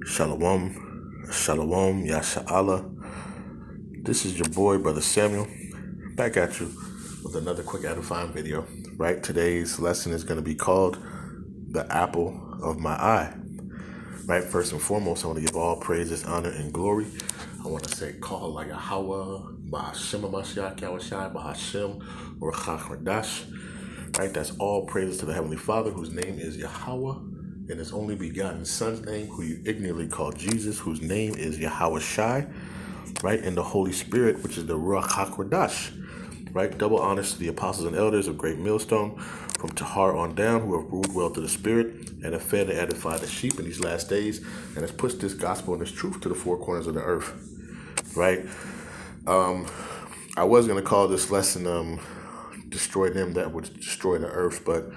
Shalom, Shalom, Yashala. This is your boy, Brother Samuel, back at you with another quick edifying video. Right, today's lesson is going to be called The Apple of My Eye. Right, first and foremost, I want to give all praises, honor, and glory. I want to say, call like Yahawah, Bahasham, Yahawashi, Bahasham, Rawchaa, Qadash. Right, that's all praises to the Heavenly Father, whose name is Yahawah, and his only begotten Son's name, who you ignorantly call Jesus, whose name is Yahawashi, right, and the Holy Spirit, which is the Rawchaa Qadash, right. Double honors to the apostles and elders of Great Millstone, from Tahar on down, who have ruled well to the Spirit, and have fed and edified the sheep in these last days, and has pushed this gospel and this truth to the four corners of the earth, right. I was going to call this lesson, Destroy Them That Would Destroy the Earth, but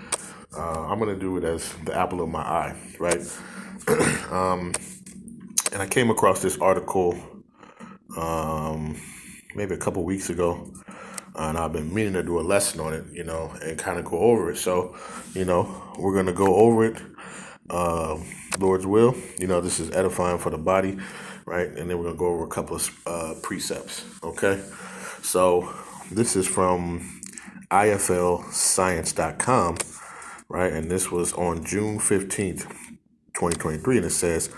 I'm going to do it as the apple of my eye, right? And I came across this article maybe a couple weeks ago, and I've been meaning to do a lesson on it, and kind of go over it. So, we're going to go over it, Lord's will. This is edifying for the body, right? And then we're going to go over a couple of precepts, okay? So this is from iflscience.com, right? And this was on June 15th, 2023. And it says,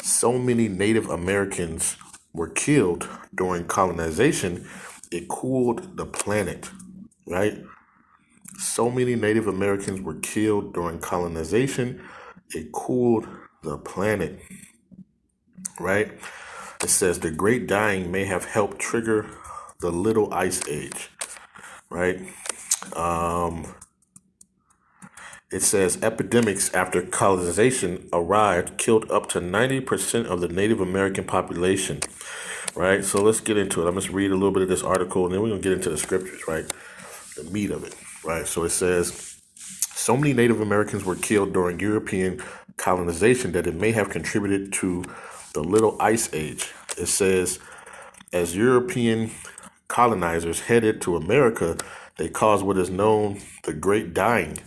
so many Native Americans were killed during colonization, it cooled the planet, right? So many Native Americans were killed during colonization, it cooled the planet, right? It says the Great Dying may have helped trigger the Little Ice Age, right? It says epidemics after colonization arrived killed up to 90% of the Native American population, right? So let's get into it. I'm just read a little bit of this article, and then we're going to get into the scriptures, right? The meat of it, right? So it says, so many Native Americans were killed during European colonization that it may have contributed to the Little Ice Age. It says, as European colonizers headed to America, they caused what is known the Great Dying.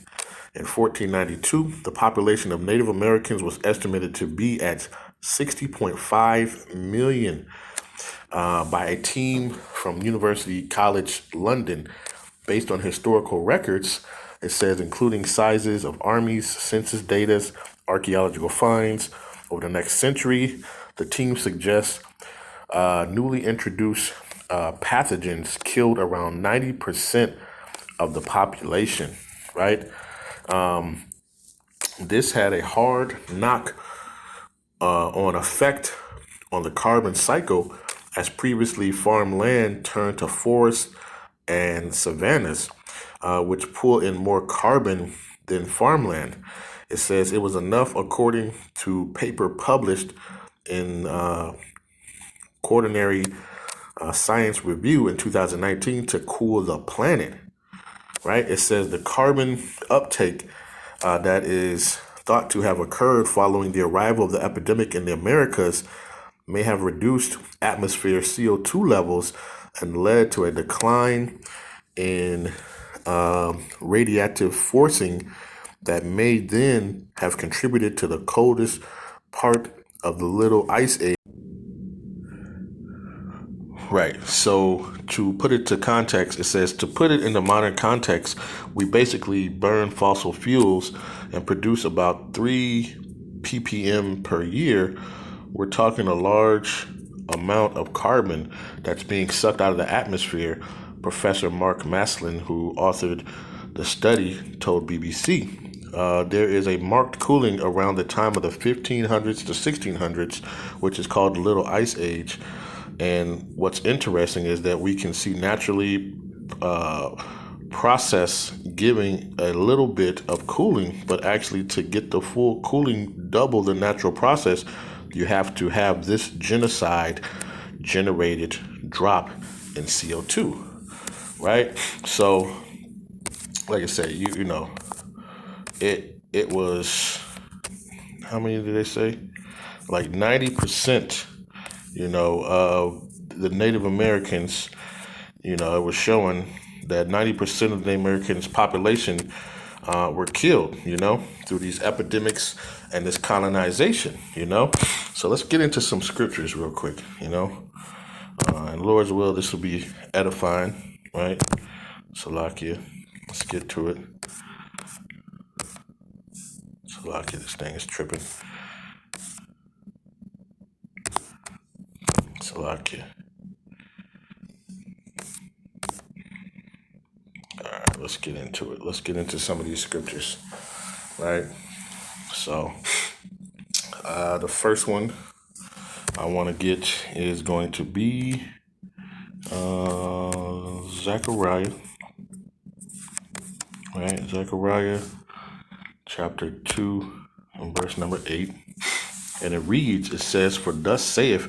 In 1492, the population of Native Americans was estimated to be at 60.5 million by a team from University College London. Based on historical records, it says including sizes of armies, census data, archaeological finds over the next century, the team suggests newly introduced pathogens killed around 90% of the population, right? This had a hard knock on effect on the carbon cycle, as previously farmland turned to forests and savannas, which pull in more carbon than farmland. It says it was enough, according to paper published in Quaternary Science Review in 2019, to cool the planet, right? It says the carbon uptake that is thought to have occurred following the arrival of the epidemic in the Americas may have reduced atmosphere CO2 levels and led to a decline in radiative forcing that may then have contributed to the coldest part of the Little Ice Age. Right. So to put it to context, it says to put it in the modern context, we basically burn fossil fuels and produce about 3 ppm per year. We're talking a large amount of carbon that's being sucked out of the atmosphere. Professor Mark Maslin, who authored the study, told BBC. There is a marked cooling around the time of the 1500s to 1600s, which is called the Little Ice Age. And what's interesting is that we can see naturally process giving a little bit of cooling, but actually to get the full cooling, double the natural process, you have to have this genocide generated drop in CO2, right? So, like I said, it was, how many did they say? Like 90%. The Native Americans, it was showing that 90% of the Americans' population were killed, through these epidemics and this colonization. So let's get into some scriptures real quick, and Lord's will, this will be edifying, right? Salakia, let's get to it. Salakia, this thing is tripping. Salakia. All right, let's get into it. Let's get into some of these scriptures, right? So, the first one I want to get is going to be Zechariah, right? Zechariah chapter 2 and verse number 8. And it says, "For thus saith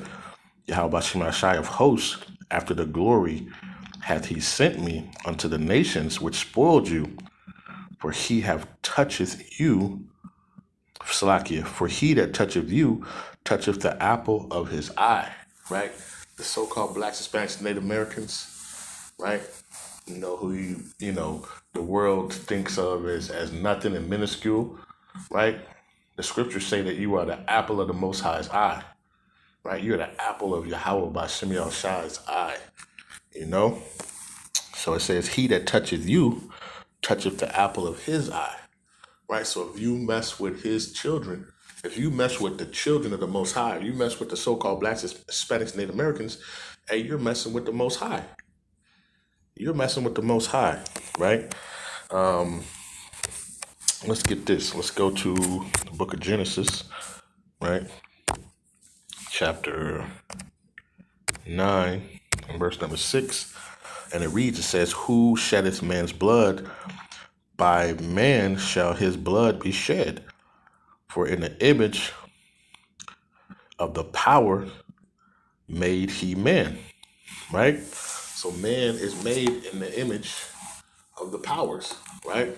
Yahawashi of hosts, after the glory hath he sent me unto the nations which spoiled you, for he have toucheth you, Salakia, for he that toucheth you toucheth the apple of his eye," right? The so-called blacks, Hispanics, Native Americans, right? Who the world thinks of as nothing and minuscule, right? The scriptures say that you are the apple of the Most High's eye, right? You're the apple of Yahawah by Shemiel Shai's eye, So it says, "He that toucheth you toucheth the apple of his eye," right? So if you mess with his children, if you mess with the children of the Most High, you mess with the so-called blacks, Hispanics, Native Americans, hey, you're messing with the Most High. You're messing with the Most High, right? Let's get this. Let's go to the book of Genesis, right? Chapter 9 and verse number 6. And it says, "Who sheddeth man's blood, by man shall his blood be shed. For in the image of the power made he man," right? So man is made in the image of the powers, right?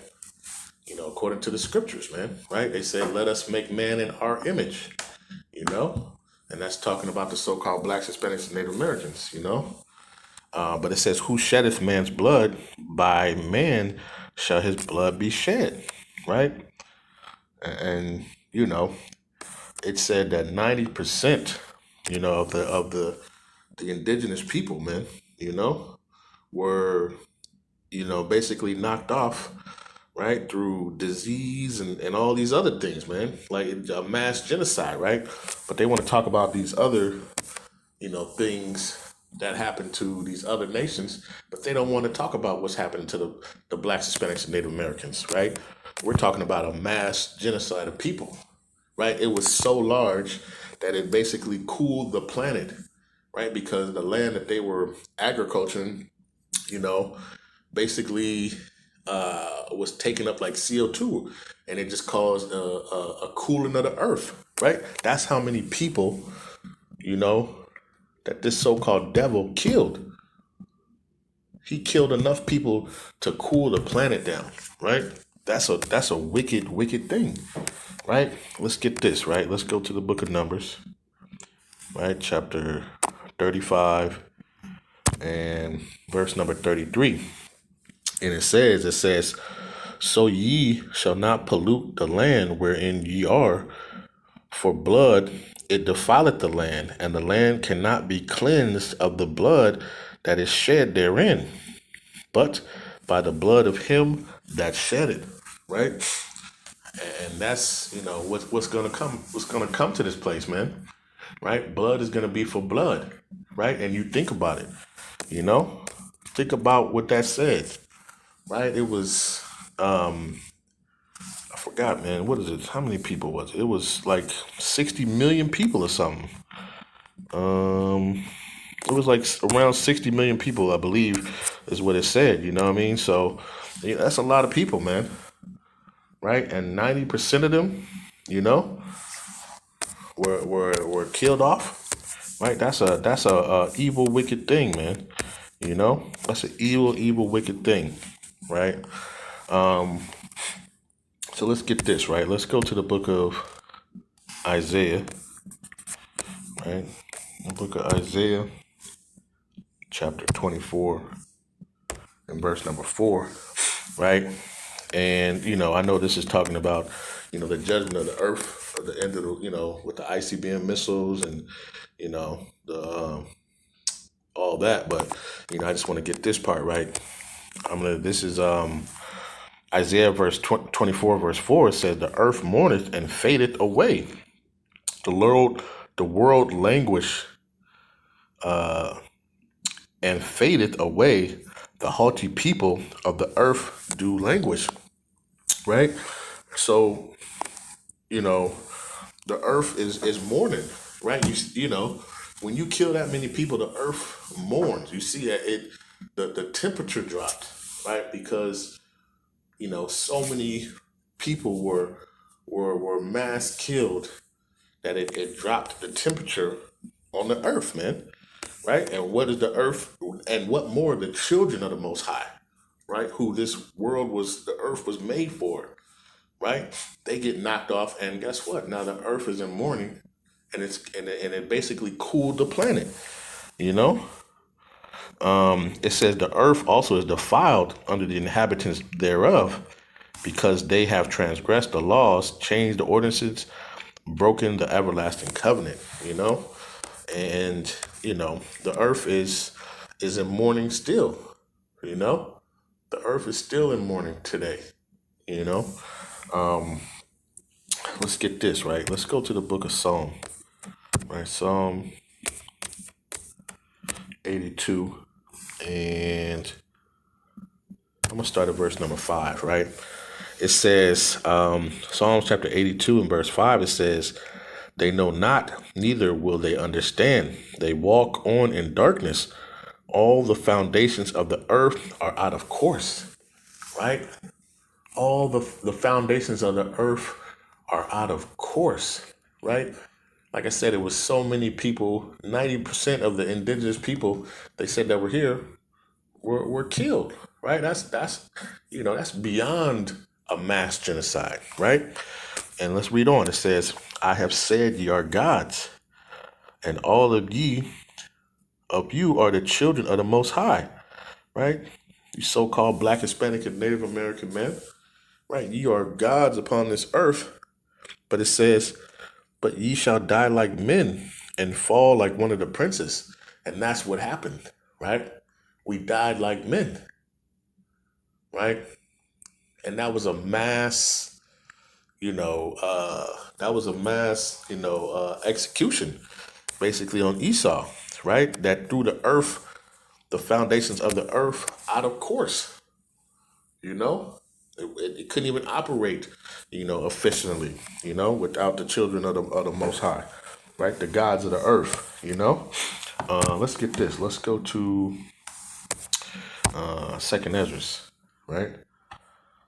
According to the scriptures, man, right? They said, "Let us make man in our image," and that's talking about the so-called blacks, Hispanics, and Native Americans, but it says, "Who sheddeth man's blood, by man shall his blood be shed," right? And it said that 90%, of the indigenous people, man, were, basically knocked off, right, through disease and all these other things, man, like a mass genocide, right? But they want to talk about these other, things that happen to these other nations, but they don't want to talk about what's happening to the blacks, Hispanics, and Native Americans, right? We're talking about a mass genocide of people, right? It was so large that it basically cooled the planet, right? Because the land that they were agriculturing, basically was taking up like CO2, and it just caused a cooling of the earth, right? That's how many people, that this so-called devil killed. He killed enough people to cool the planet down, right? That's a wicked, wicked thing, right? Let's get this, right? Let's go to the book of Numbers, right? Chapter 35 and verse number 33. And it says, "So ye shall not pollute the land wherein ye are, for blood it defileth the land, and the land cannot be cleansed of the blood that is shed therein, but by the blood of him that shed it," right? And that's what's gonna come to this place, man, right? Blood is gonna be for blood, right? And you think about it, think about what that said, right? It was I forgot, man. What is it? How many people was it? It was like 60 million people or something. It was like around 60 million people, I believe, is what it said. You know what I mean? So that's a lot of people, man. Right? And 90% of them, were killed off. Right? That's a evil, wicked thing, man. That's an evil, evil, wicked thing. Right? So let's get this, right? Let's go to the book of Isaiah, right? The book of Isaiah, chapter 24 and verse number 4, right? And, I know this is talking about, the judgment of the earth, or the end of the, with the ICBM missiles and, the all that. But, I just want to get this part right. This is Isaiah verse 24, verse 4. It says, the earth mourneth and fadeth away. The world languish and fadeth away. The haughty people of the earth do languish. Right? So, the earth is mourning, right? When you kill that many people, the earth mourns. You see that the temperature dropped, right? Because so many people were mass killed that it dropped the temperature on the earth, man. Right? And what is the earth? And what more? The children of the Most High, right? Who the earth was made for, right? They get knocked off, and guess what? Now the earth is in mourning, and it basically cooled the planet. It says the earth also is defiled under the inhabitants thereof, because they have transgressed the laws, changed the ordinances, broken the everlasting covenant. And the earth is in mourning still. The earth is still in mourning today. Let's get this right. Let's go to the book of Psalm. Right, Psalm 82, and I'm gonna start at verse number 5. Right, it says, Psalms chapter 82 and verse 5. It says, "They know not, neither will they understand. They walk on in darkness. All the foundations of the earth are out of course." Right, all the foundations of the earth are out of course. Right. Like I said, it was so many people. 90% of the indigenous people they said that were here were killed. Right. That's beyond a mass genocide. Right. And let's read on. It says, "I have said ye are gods, and all of you are the children of the Most High." Right. You so-called Black, Hispanic, and Native American men. Right. Ye are gods upon this earth. But it says, "But ye shall die like men and fall like one of the princes." And that's what happened, right? We died like men, right? And that was a mass, execution, basically on Esau, right? That threw the foundations of the earth out of course, you know? It couldn't even operate, efficiently, without the children of the Most High, right? The gods of the earth. Let's get this. Let's go to Second Ezra, right?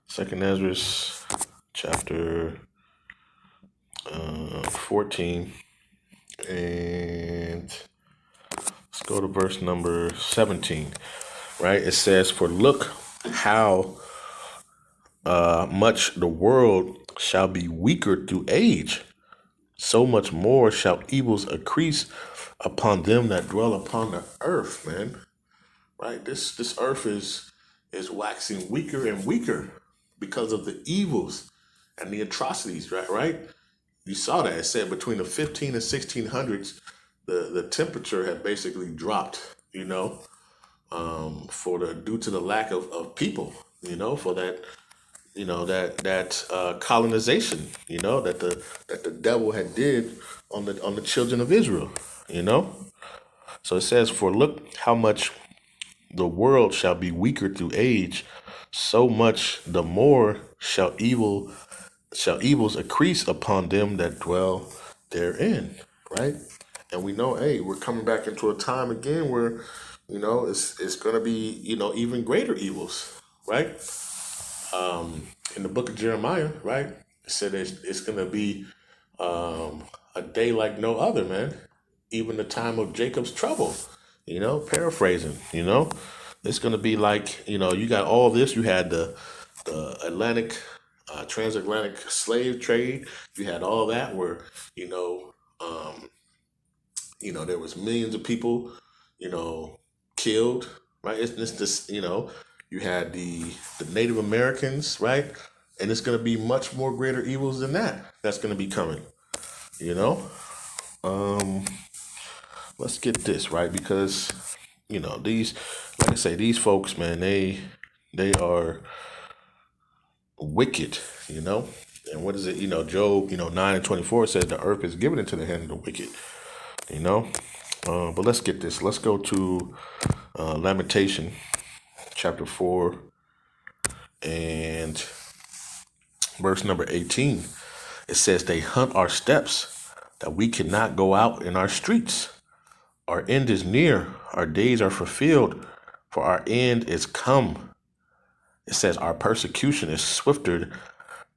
Second Ezra, chapter 14, and let's go to verse number 17, right? It says, "For look how much the world shall be weaker through age, so much more shall evils increase upon them that dwell upon the earth," man. Right? This earth is waxing weaker and weaker because of the evils and the atrocities, right? You saw that. It said between the 15 and 1600s, the temperature had basically dropped, due to the lack of people, for that, colonization, that the devil had did on the children of Israel, you know. So it says, "For look how much the world shall be weaker through age, so much the more shall evils increase upon them that dwell therein." Right? And we know, hey, we're coming back into a time again where, it's gonna be, even greater evils, right? In the book of Jeremiah, right? It said it's gonna be a day like no other, man. Even the time of Jacob's trouble, paraphrasing, it's going to be like, you got all this. You had the Atlantic, transatlantic slave trade. You had all that where, there was millions of people, killed, right? It's just this, You had the Native Americans, right? And it's going to be much more greater evils than that. That's going to be coming. You know, let's get this right, because these, like I say, these folks, man, they are wicked. And what is it? Job, 9:24 says the earth is given into the hand of the wicked. You know, but let's get this. Let's go to Lamentation, chapter 4, and verse number 18. It says, "They hunt our steps, that we cannot go out in our streets. Our end is near, our days are fulfilled, for our end is come." It says, "Our persecution is swifter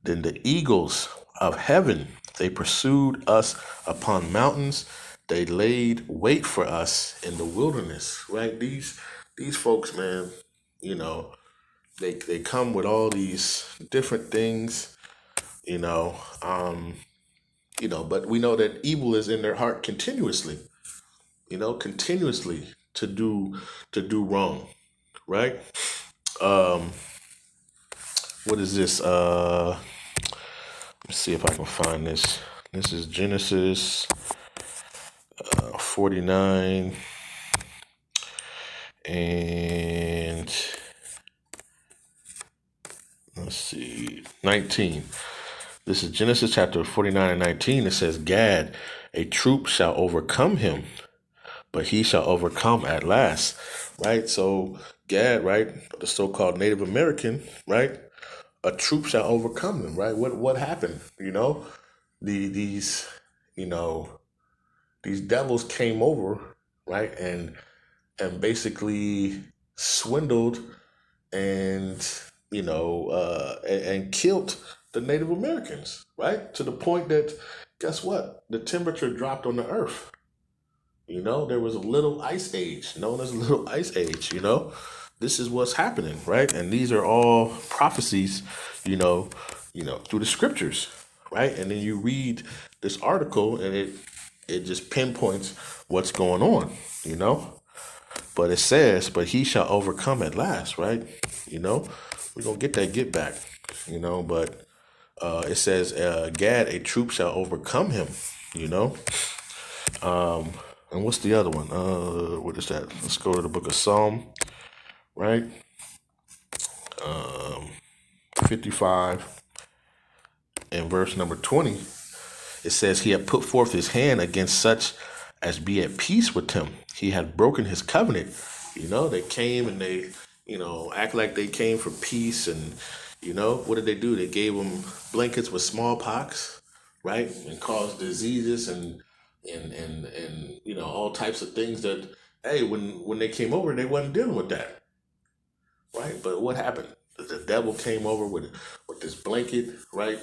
than the eagles of heaven. They pursued us upon mountains. They laid wait for us in the wilderness." Right? These folks, man, they come with all these different things, but we know that evil is in their heart continuously, continuously to do wrong, right? What is this? Let's see if I can find this. This is Genesis 49 and let's see, 19. This is Genesis chapter 49 and 19. It says, "Gad, a troop shall overcome him, but he shall overcome at last." Right? So Gad, right, the so-called Native American, right? A troop shall overcome them, right? What happened? These these devils came over, right, and basically swindled and and killed the Native Americans, right? To the point that, guess what? The temperature dropped on the earth. There was a little ice age, known as a little ice age. This is what's happening, right? And these are all prophecies, through the scriptures, right? And then you read this article, and it just pinpoints what's going on, But it says, "But he shall overcome at last," right? We're gonna get that get back, But it says, "Gad, a troop shall overcome him," And what's the other one? What is that? Let's go to the book of Psalm, right? 55 and verse number 20. It says, "He had put forth his hand against such as be at peace with him. He had broken his covenant." They came and they, act like they came for peace. And, what did they do? They gave them blankets with smallpox, right? And caused diseases and all types of things that, hey, when they came over, they wasn't dealing with that, right? But what happened? The devil came over with this blanket, right?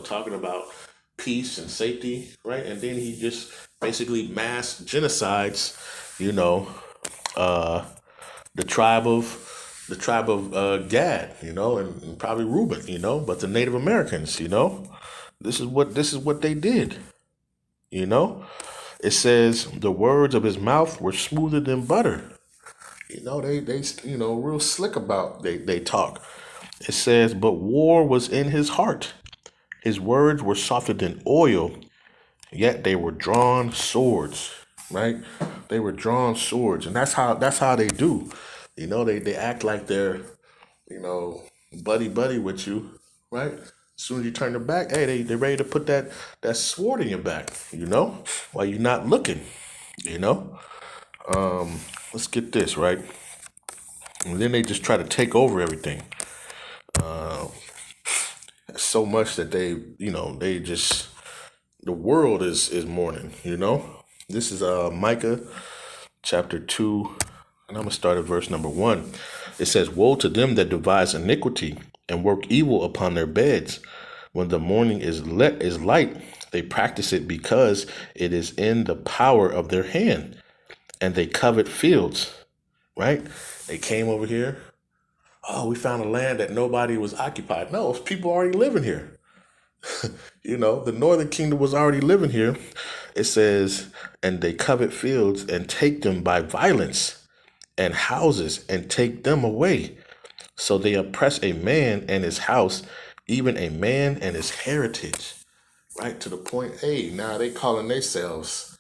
Talking about peace and safety, right? And then he just basically mass genocides, the tribe of Gad, and probably Reuben, but the Native Americans, this is what they did, It says the words of his mouth were smoother than butter. They real slick about they talk. It says, "But war was in his heart. His words were softer than oil, yet they were drawn swords." Right? They were drawn swords, and that's how they do. They act like they're buddy with you, right? As soon as you turn their back, hey, they ready to put that sword in your back, while you're not looking, you know. Let's get this right, and then they just try to take over everything. So much that they just the world is mourning. This is Micah chapter 2, and I'm gonna start at verse number 1. It says, "Woe to them that devise iniquity and work evil upon their beds. When the morning is light, they practice it because it is in the power of their hand, and they covet fields." Right? They came over here. Oh, we found a land that nobody was occupied. No, it's people already living here. The northern kingdom was already living here. It says, "And they covet fields and take them by violence, and houses and take them away. So they oppress a man and his house, even a man and his heritage. Right to the point, hey, now they calling themselves,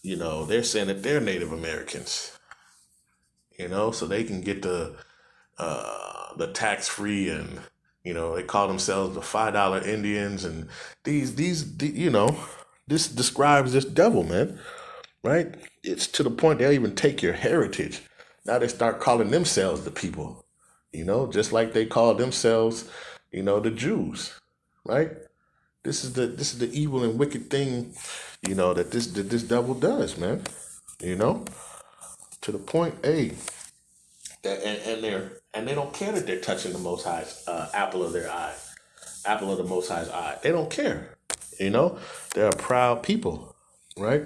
they're saying that they're Native Americans, so they can get the tax free, and they call themselves the $5 Indians, and this describes this devil, man. Right? It's to the point they'll even take your heritage. Now they start calling themselves the people, just like they call themselves, the Jews, right? This is the evil and wicked thing, that this devil does, man. You know, to the point, hey, that and they don't care that they're touching the Most High's apple of their eye, apple of the Most High's eye. They don't care. They're a proud people, right?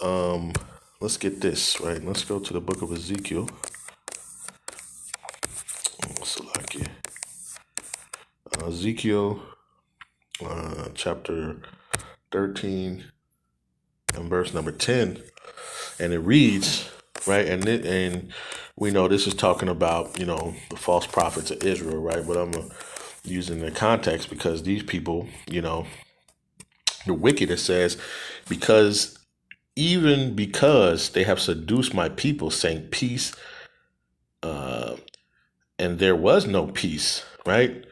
Um, let's get this right. Let's go to the book of Ezekiel. Salakia. Ezekiel, chapter 13 and verse number 10, and it reads, right, and we know this is talking about the false prophets of Israel, right? But I'm using the context because these people, the wicked, it says, even because they have seduced my people, saying peace, and there was no peace, right?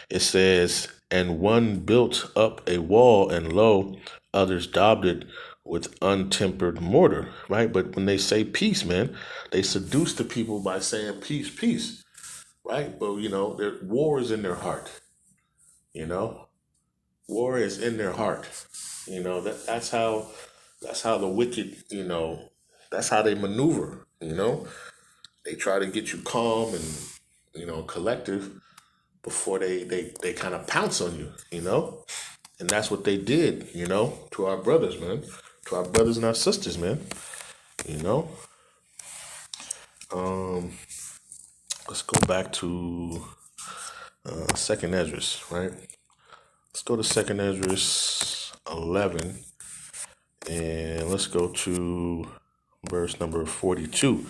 It says, and one built up a wall, and lo, others daubed it with untempered mortar, right? But when they say peace, man, they seduce the people by saying peace, peace, right? But their war is in their heart. War is in their heart. That's how the wicked, that's how they maneuver. They try to get you calm and collective before they kind of pounce on you. And that's what they did, to our brothers, man, to our brothers and our sisters, man. you know let's go back to second Esdras, right? Let's go to second Esdras 11, and let's go to verse number 42,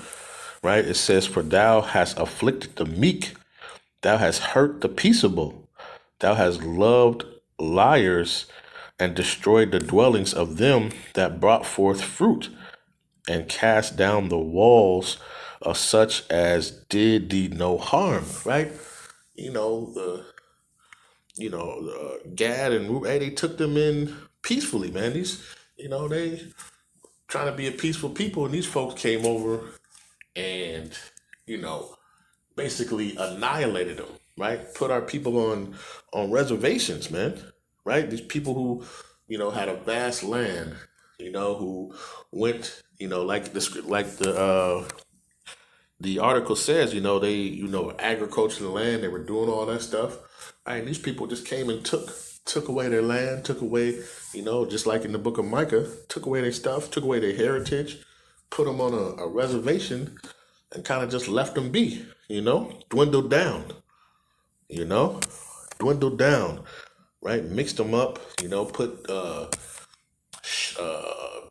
right? It says, for thou hast afflicted the meek, thou hast hurt the peaceable, thou hast loved liars, and destroyed the dwellings of them that brought forth fruit, and cast down the walls of such as did thee no harm, right? Gad and Reuben, hey, they took them in peacefully, man. They trying to be a peaceful people, and these folks came over and, you know, basically annihilated them, right? Put our people on reservations, man, right? These people who, had a vast land, who went, the article says, they, agriculture the land, they were doing all that stuff. Right? And these people just came and took away their land, took away, just like in the book of Micah, took away their stuff, took away their heritage, put them on a reservation, and kind of just left them be, dwindled down, you know, dwindled down, right? Mixed them up, put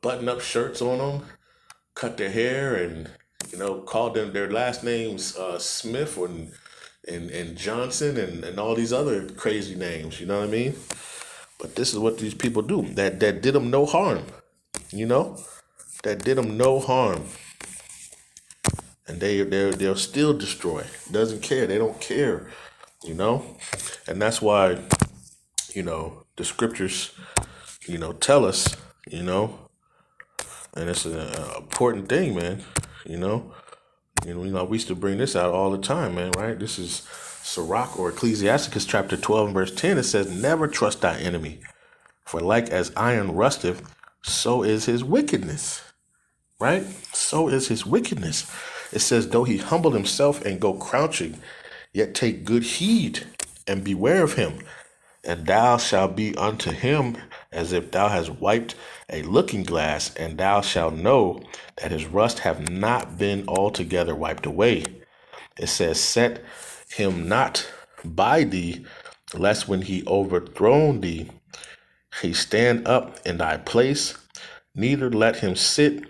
button up shirts on them, cut their hair, and called them their last names Smith and Johnson and all these other crazy names. You know what I mean? But this is what these people do. That did them no harm. That did them no harm, and they'll still destroy. Doesn't care. They don't care. And that's why the scriptures tell us and it's an important thing, man. We used to bring this out all the time, man, right? This is Sirach or Ecclesiasticus chapter 12 and verse 10. It says, never trust thy enemy, for like as iron rusteth, so is his wickedness, right? So is his wickedness. It says, though he humble himself and go crouching, yet take good heed and beware of him, and thou shalt be unto him as if thou hast wiped a looking glass, and thou shalt know that his rust have not been altogether wiped away. It says, set him not by thee, lest when he overthrown thee, he stand up in thy place, neither let him sit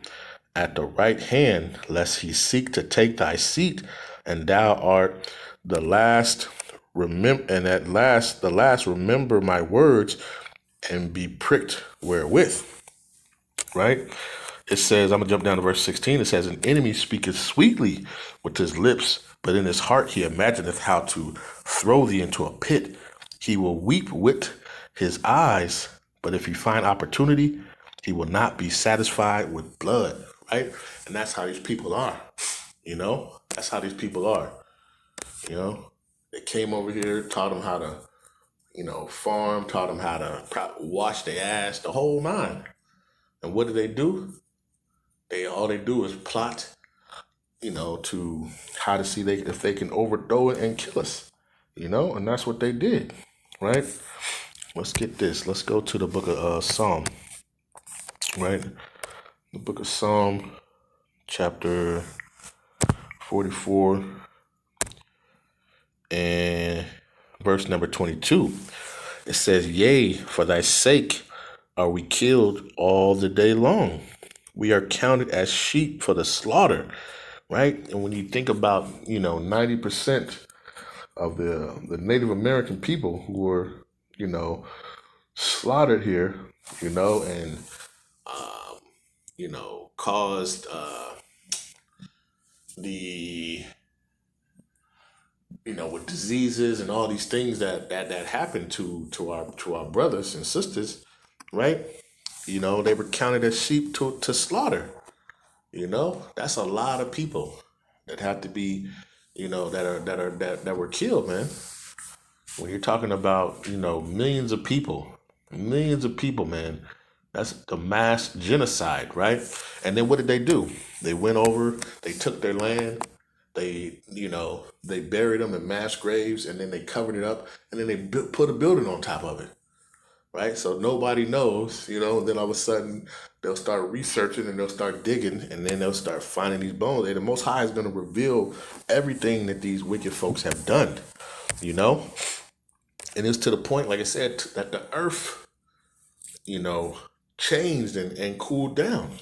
at the right hand, lest he seek to take thy seat, and thou art the last remember my words and be pricked wherewith. Right? It says, I'm going to jump down to verse 16. It says, an enemy speaketh sweetly with his lips, but in his heart he imagineth how to throw thee into a pit. He will weep with his eyes, but if he find opportunity, he will not be satisfied with blood. Right? And that's how these people are. That's how these people are. They came over here, taught them how to, farm, taught them how to wash their ass, the whole nine. And what do? All they do is plot, to how to see if they can overthrow it and kill us, and that's what they did, right? Let's get this. Let's go to the book of Psalm, right? The book of Psalm, chapter 44, and verse number 22. It says, yea, for thy sake are we killed all the day long. We are counted as sheep for the slaughter, right? And when you think about, 90% of the Native American people who were, slaughtered here, and, caused the, with diseases and all these things that happened to our brothers and sisters, right? They were counted as sheep to slaughter. That's a lot of people that have to be, that were killed, man. When you're talking about, millions of people, man, that's the mass genocide, right? And then what did they do? They went over, they took their land, they buried them in mass graves, and then they covered it up, and then they put a building on top of it. Right? So nobody knows, then all of a sudden they'll start researching and they'll start digging, and then they'll start finding these bones. And the Most High is going to reveal everything that these wicked folks have done, And it's to the point, like I said, that the earth, changed and cooled down,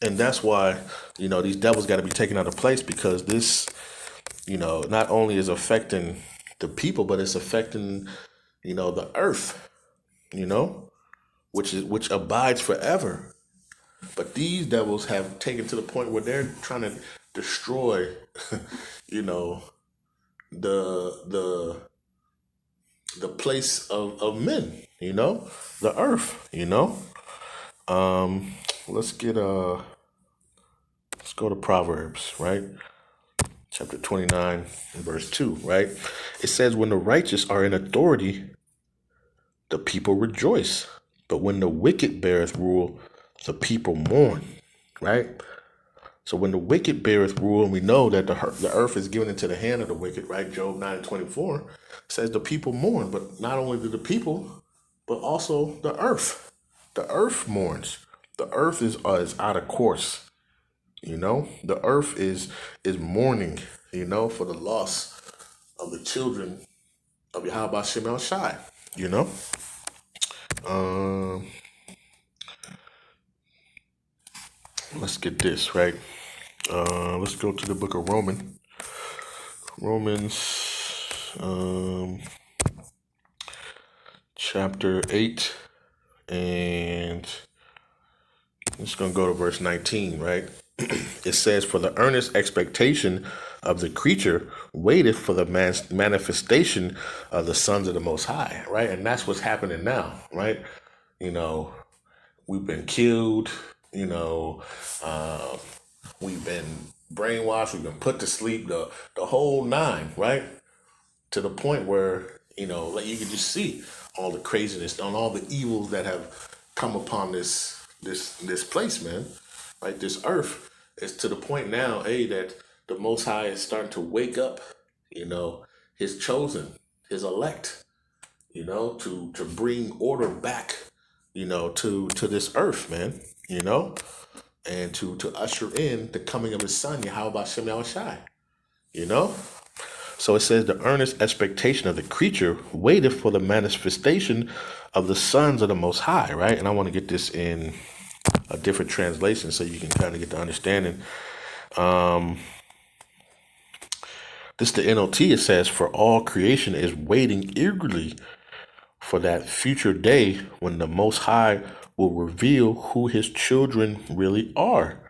And that's why, these devils got to be taken out of place, because this, not only is affecting the people, but it's affecting, the earth, which abides forever. But these devils have taken to the point where they're trying to destroy, the place of men, the earth, let's go to Proverbs, right? Chapter 29 and verse 2, right? It says, when the righteous are in authority, the people rejoice. But when the wicked beareth rule, the people mourn, right? So when the wicked beareth rule, and we know that the earth is given into the hand of the wicked, right? Job 9:24 says the people mourn. But not only do the people, but also the earth. The earth mourns. The earth is out of course. The earth is mourning, for the loss of the children of Yahawashi, Let's get this, right? Let's go to the book of Romans, chapter 8, and I'm just going to go to verse 19, right? It says, for the earnest expectation of the creature waiteth for the manifestation of the sons of the Most High, right? And that's what's happening now, right? We've been killed, we've been brainwashed, we've been put to sleep, the whole nine, right? To the point where, like you can just see all the craziness and all the evils that have come upon this place, man. Right, this earth is to the point now, that the Most High is starting to wake up, His chosen, His elect, to bring order back, to this earth, man, and to usher in the coming of His Son, Yahawashi, So it says, the earnest expectation of the creature waiteth for the manifestation of the sons of the Most High, right? And I want to get this in a different translation so you can kind of get the understanding. This the NLT. It says, "For all creation is waiting eagerly for that future day when the Most High will reveal who His children really are."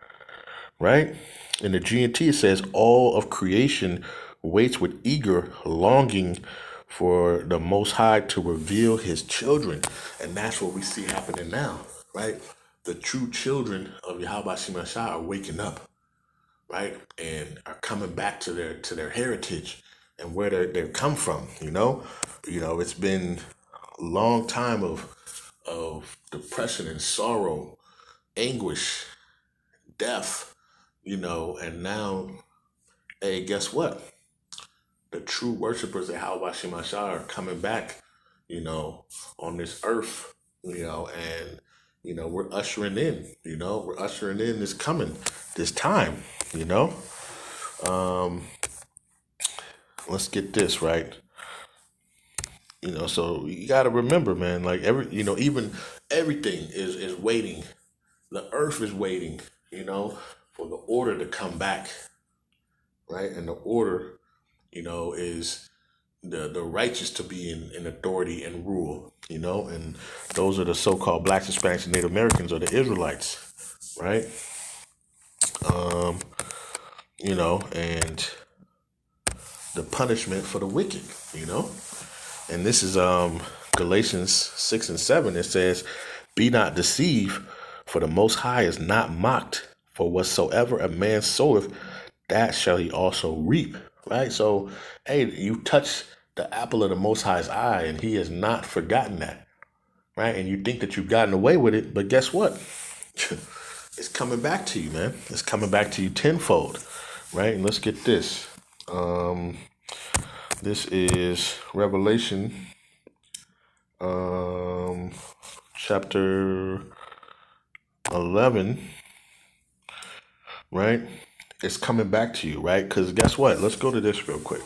Right? In the GNT, it says, "All of creation waits with eager longing for the Most High to reveal His children." And that's what we see happening now, right? The true children of Yahawashi are waking up, right, and are coming back to their heritage and where they come from. It's been a long time of depression and sorrow, anguish, death, and now, hey, guess what? The true worshipers of Yahawashi are coming back, on this earth, and we're ushering in this coming, this time, you know. Um, let's get this right. So you got to remember, man, like even everything is waiting. The earth is waiting, for the order to come back, right? And the order, is the righteous to be in authority and rule, and those are the so-called blacks, Hispanics, and Native Americans, or the Israelites, right? And the punishment for the wicked, and this is Galatians 6 and 7. It says, "Be not deceived, for the Most High is not mocked. For whatsoever a man soweth, that shall he also reap." Right? So, hey, you touch the apple of the Most High's eye, and He has not forgotten that. Right? And you think that you've gotten away with it, but guess what? It's coming back to you, man. It's coming back to you tenfold. Right? And let's get this. This is Revelation chapter 11, right? It's coming back to you, right? Because guess what? Let's go to this real quick.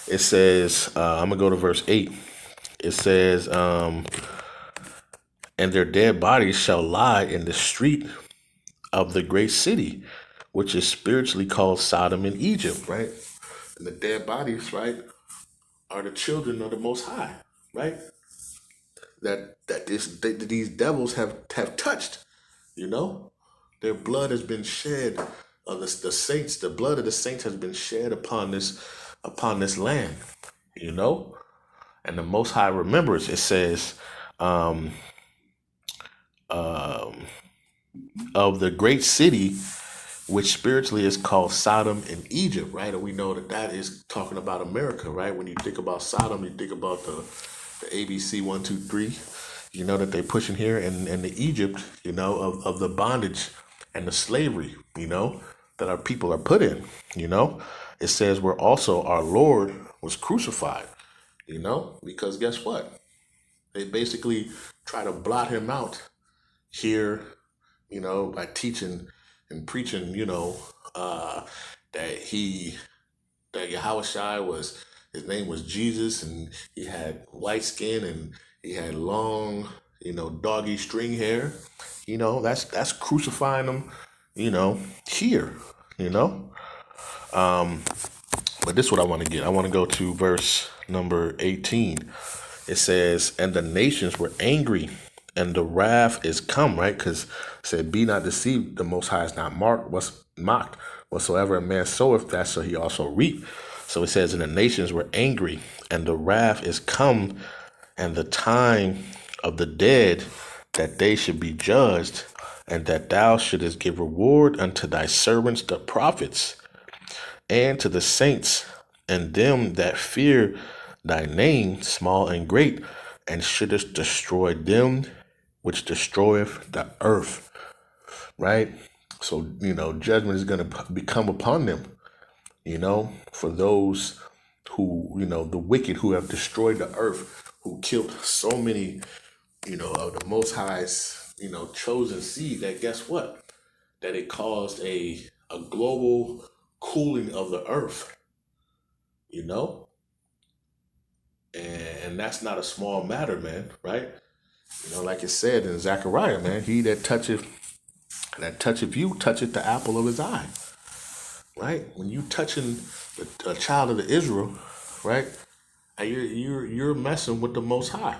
It says, I'm going to go to verse 8. It says, "And their dead bodies shall lie in the street of the great city, which is spiritually called Sodom and Egypt," right? And the dead bodies, right, are the children of the Most High, right? That these devils have touched, Their blood has been shed. The saints, the blood of the saints has been shed upon this land, And the Most High remembers. It says, um, of the great city, which spiritually is called Sodom and Egypt, right? And we know that is talking about America, right? When you think about Sodom, you think about the ABC 1, 2, 3, that they pushing here, and the Egypt, of the bondage and the slavery, that our people are put in, It says where also our Lord was crucified, because guess what? They basically try to blot Him out here, by teaching and preaching, that Yahawashi his name was Jesus, and He had white skin, and He had long, doggy string hair. That's crucifying Him, here, But this is what I want to get. I want to go to verse number 18. It says, "And the nations were angry, and the wrath is come," right? Because it said, "Be not deceived, the Most High is not mocked. Whatsoever a man soweth, that shall he also reap." So it says, "And the nations were angry, and the wrath is come, and the time of the dead, that they should be judged, and that thou shouldest give reward unto thy servants the prophets, and to the saints, and them that fear thy name, small and great, and shouldest destroy them which destroyeth the earth." Right? So, judgment is going to become upon them, for those who, the wicked who have destroyed the earth, who killed so many, of the Most High's, chosen seed, that guess what? That it caused a global cooling of the earth, and that's not a small matter, man, right? Like it said in Zechariah, man, he that toucheth you toucheth the apple of his eye, right? When you touching a child of the Israel, right? And you're messing with the Most High,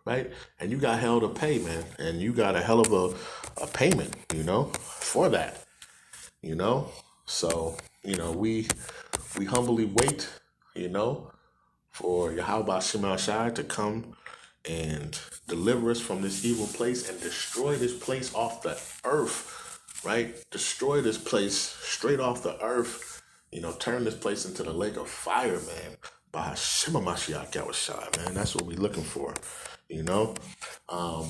right? And you got hell to pay, man. And you got a hell of a payment, for that, you know. So we humbly wait, you know, for Yahawah Shemashai to come and deliver us from this evil place and destroy this place off the earth, right? Destroy this place straight off the earth, turn this place into the lake of fire, man. Bahasham Yahawashi, man. That's what we're looking for, you know?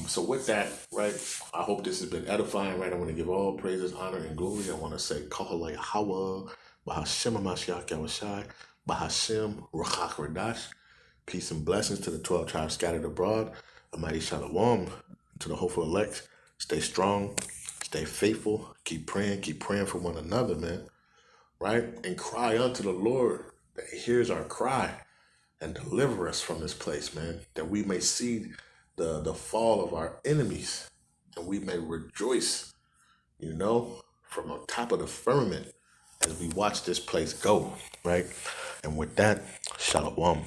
So with that, right, I hope this has been edifying, right? I want to give all praises, honor, and glory. I want to say, Kahal Yahawah, Bahasham Yahawashi, Bahasham Qadash. Peace and blessings to the 12 tribes scattered abroad. A mighty shalom to the hopeful elect. Stay strong, stay faithful, keep praying for one another, man. Right? And cry unto the Lord that he hears our cry and deliver us from this place, man. That we may see the fall of our enemies and we may rejoice, from on top of the firmament as we watch this place go, right? And with that, shalom.